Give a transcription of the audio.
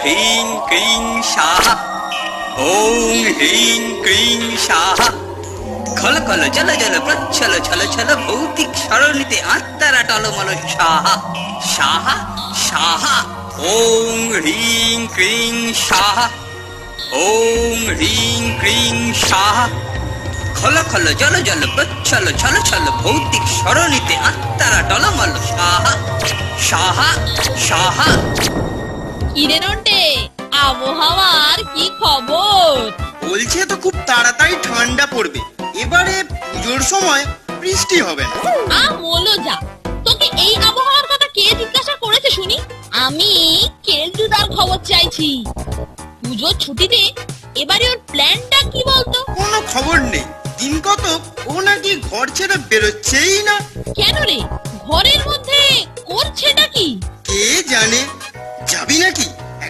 হ্রিং ক্রিং স্বাহা, ওং হ্রিং ক্রিং স্বাহা। খল খল জল জল প্রচ্ছল ছল ছল ভৌতিক সরণিতে আত্মারা টলমল স্বাহা স্বাহা স্বাহা। ওং হ্রিং ক্রিং স্বাহা, ওং হ্রিং ক্রিং স্বাহা। খল খল জল জল প্রচ্ছল ছল ছল ভৌতিক সরণিতে আত্মারা টলমল স্বাহা স্বাহা স্বাহা। কিরে নন্টে, আবহাওয়ার কি খবর? বলছে তো খুব তাড়াতাড়ি ঠান্ডা পড়বে, এবারে পুজোর সময় বৃষ্টি হবে না। বলো যা, তোকে এই আবহাওয়ার কথা কে জিজ্ঞাসা করেছে শুনি? আমি কেলটুদার খবর চাইছি। পুজোর ছুটিতে এবারে ওর প্ল্যানটা কি বলতো? কোনো খবর নেই, দিন কত ও নাকি ঘর ছেড়ে বেরোচ্ছেই না। কেন রে, ঘরের মধ্যে করছেটা কি? কে জানে, যাবি নাকি?